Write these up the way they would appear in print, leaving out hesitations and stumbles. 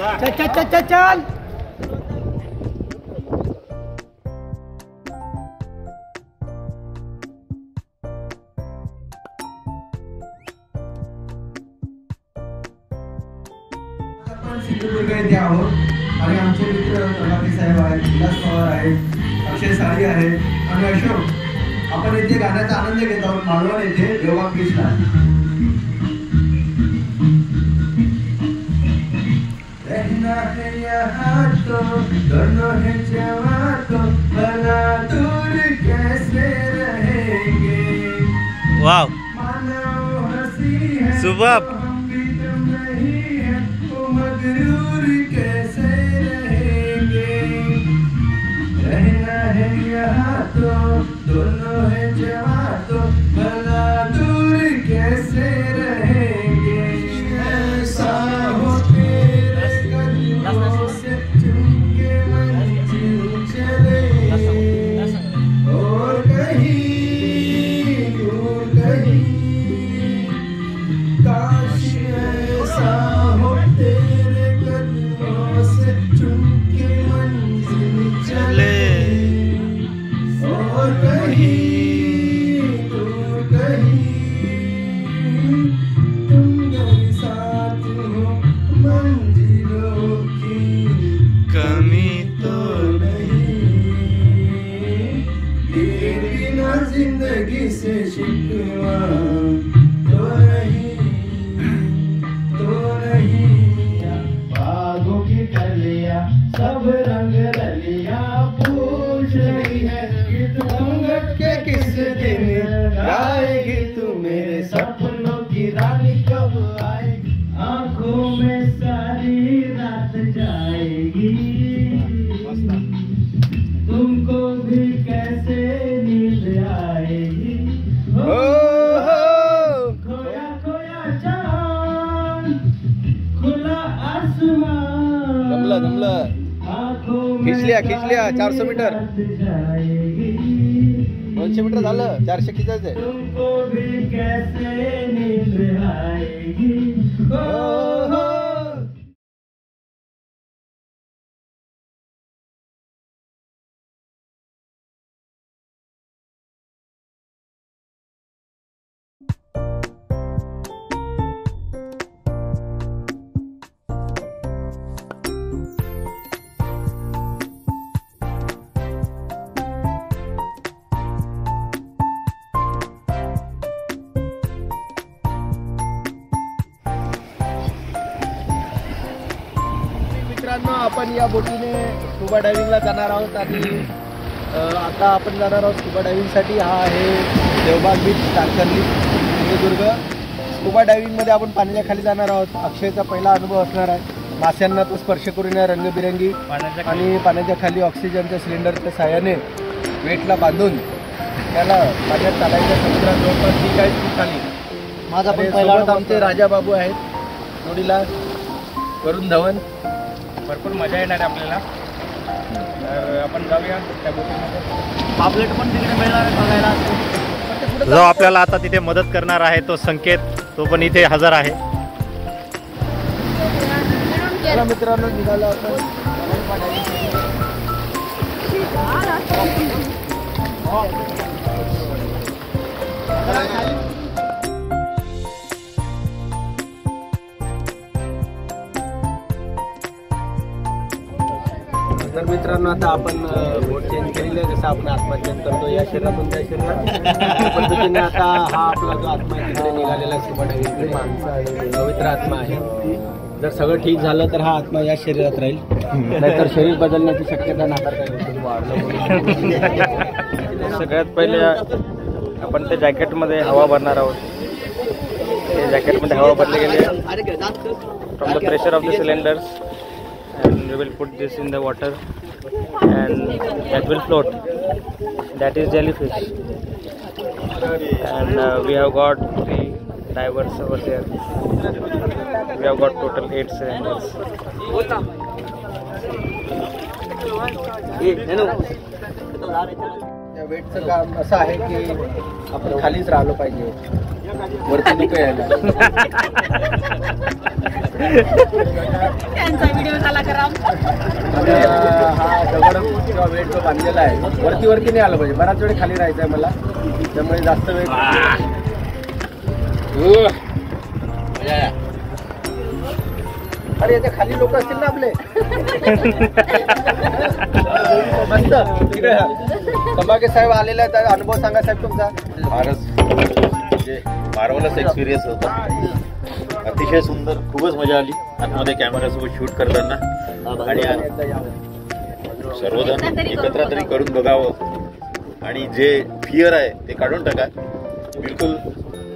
चल चल चल चल चल। सिंधुदुर्ग येथे आहोत आणि आमचे मित्र प्रभाती साहेब आहेत, विलास पवार आहेत, अक्षय साळी आहेत आणि अशोक. आपण येथे गाण्याचा आनंद घेत आहोत मालवण येथे देवबाग बीचला. रहना है यहाँ तो दोनों है जवां तो भला दूर कैसे रहेंगे. वाव सुबह मगरूर कैसे रहेंगे. रहना है यहाँ तो दोनों है जवां तो भला दूर कैसे रहेंगे. ऐसा हो तेरे कदमों से चुमके मंजिल चले और कहीं दूर कहीं. काश ऐसा हो तेरे कदमों से चुमके मंजिल चले और कहीं दूर कहीं तुम मेरे साथ हो मंजिलों की कमी तो नहीं. तेरे बिना जिंदगी से शिकवा तो नहीं तो नहीं. बागों की कलियां सब रंग रलियां पूछ रही है कि तू घूंघट के किस दिन गाएगी. तू मेरे सपनों की रानी कब आएगी. आंखों में सारी रात जाएगी. तुमको भी कैसे नींद आएगी. खोया खोया चांद खुला आसमान. जमलं खिच लिया 400 मीटर 200 मीटर झालं 400 खिचायचंय. तुमको भी कैसे नींद आएगी. मित्रांनो, आपण या बोटीने स्कुबा डायव्हिंगला जाणार आहोत आणि आता आपण जाणार आहोत स्कुबा डायव्हिंगसाठी. हा आहे देवबाग बीच, तारकर्ली, सिंधुदुर्ग. स्कुबा डायव्हिंगमध्ये आपण पाण्याच्या खाली जाणार आहोत. अक्षयचा पहिला अनुभव असणार आहे. माशांना तो स्पर्श करून रंगबिरंगी आणि पाण्याच्या खाली ऑक्सिजनच्या सिलेंडरच्या साहाय्याने वेटला बांधून त्याला पाण्यात चालायच्या. समुद्रात जवळपास 30 फूट खाली. माझा पण पहिला आमचे राजा बाबू आहेत जोडीला, वरुण धवन. भरपूर मजा येणार आहे आपल्याला. तर आपण जाऊया त्या बोटीमध्ये. पापलेट पण तिकडे मिळणार आहे बघायला. जो आपल्याला आता तिथे मदत करणार आहे तो संकेत, तो पण इथे हजर आहे. मित्रांनो, निघालो आपण. तर मित्रांनो, आता आपण बोट चेंज केलेली आहे. जसं आपण आत्मा चेंज करतो या शरीरातून त्या शरीरात, त्या पद्धतीने आता हा आपला जो आत्मा तिकडे निघालेला स्कुबा डायव्हिंग माणसं आहे, पवित्र आत्मा आहे. जर सगळं ठीक झालं तर हा आत्मा या शरीरात राहील, नाहीतर शरीर बदलण्याची शक्यता नाकारता येईल. सगळ्यात पहिले आपण त्या जॅकेटमध्ये हवा भरणार आहोत. ते जॅकेटमध्ये हवा भरली गेली from the pressure of the cylinders. And we will put this in the water and that will float. That is jellyfish. And we have got 3 divers over there. We have got total 8 cylinders. वेटचं काम असं आहे की आपण खालीच राहिलो पाहिजे, वरती नको यायला. त्यांचा व्हिडिओ झाला करा. हा दगड किंवा वेट जो बांधलेला आहे वरती नाही आलं पाहिजे. बराच वेळ खाली राहायचं आहे मला, त्यामुळे जास्त वेळ. अरे याच्या खाली लोक असतील ना आपले. मस्त. तंबाके साहेब आलेले आहेत, अनुभव सांगा साहेब तुमचा. म्हणजे मार्वलस एक्सपिरियन्स होता, अतिशय सुंदर, खूपच मजा आली आतमध्ये कॅमेऱ्यासोबत शूट करताना. आणि सर्वजण एकत्र तरी करून बघावं आणि जे फिअर आहे ते काढून टाका. बिलकुल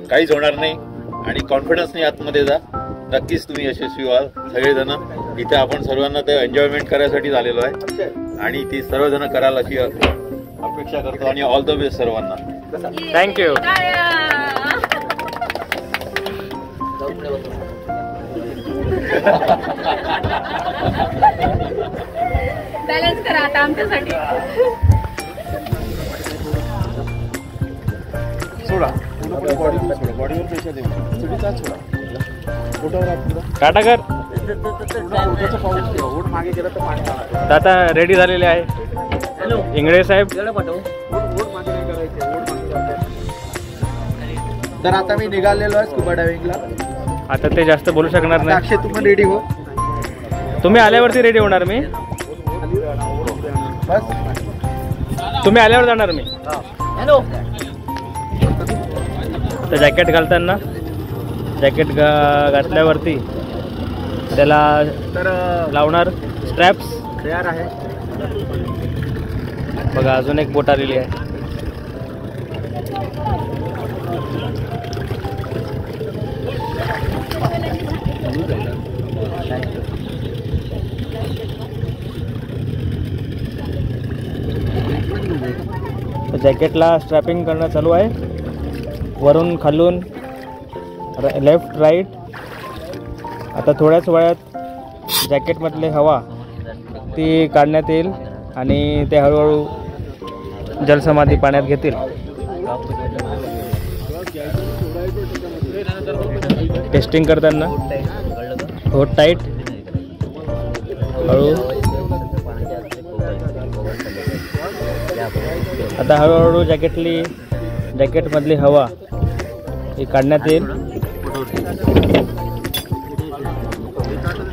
काहीच होणार नाही आणि कॉन्फिडन्सने आतमध्ये जा, नक्कीच तुम्ही यशस्वी व्हाल. सगळेजण इथे आपण सर्वांना ते एन्जॉयमेंट करायसाठी आलेलो आहे आणि ती सर्वजण कराल अशी अपेक्षा करतो आणि ऑल द बेस्ट सर्वांना. थँक्यू. बॅलन्स करा आता आमच्यासाठी. टाटा कर. आता रेडी झालेले आहे इंगळे साहेब. तर आता मी निघालेलो आहे स्कुबा डायव्हिंगला. आता ते जास्त बोलू शकणार नाही. अक्षय तू पण रेडी हो. तुम्ही आल्यावरती रेडी होणार मी. बस तुम्ही आल्यावर जाणार मी. तर जॅकेट घालताना जॅकेट घातल्यावरती त्याला तर लावणार स्ट्रॅप्स तयार आहे. बघा अजून एक बोट आलेली आहे. जॅकेटला स्ट्रॅपिंग करणं चालू आहे, वरून खालून लेफ्ट राईट. आता थोड्याच वेळात जॅकेटमधले हवा ती काढण्यात येईल आणि ते हळूहळू जलसमाधी पाण्यात घेतील. टेस्टिंग करताना होट टाईट, हळू. आता हळूहळू जॅकेटमधली हवा ही काढण्यात येईल.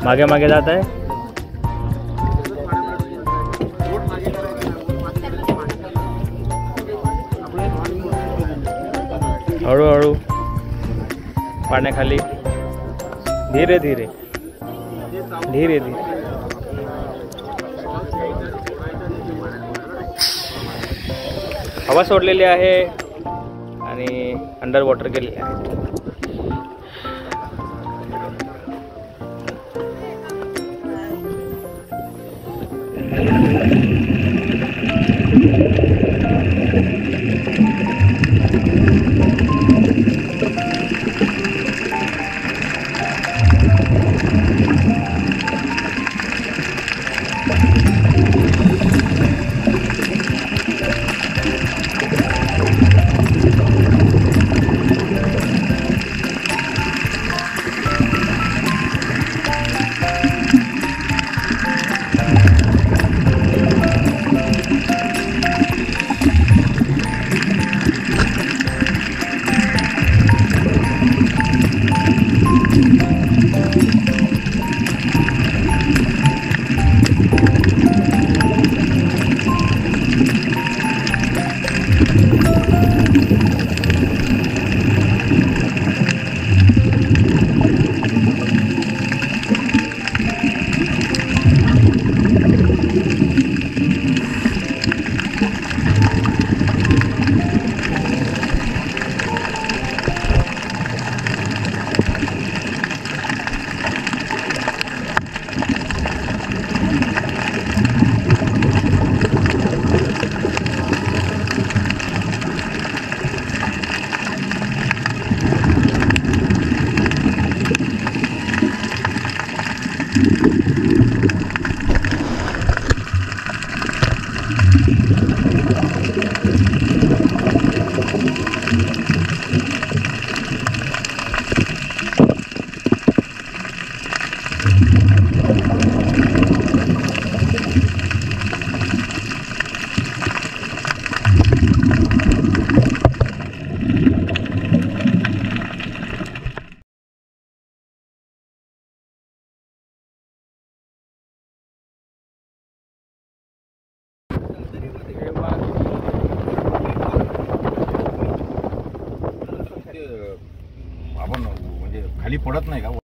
मागे मागे जात आहे. हळूहळू पाण्याखाली धीरे धीरे धीरे धीरे. हवा सोडलेली आहे आणि अंडर वॉटर गेलेली आहे. आपण म्हणजे खाली पडत नाही का?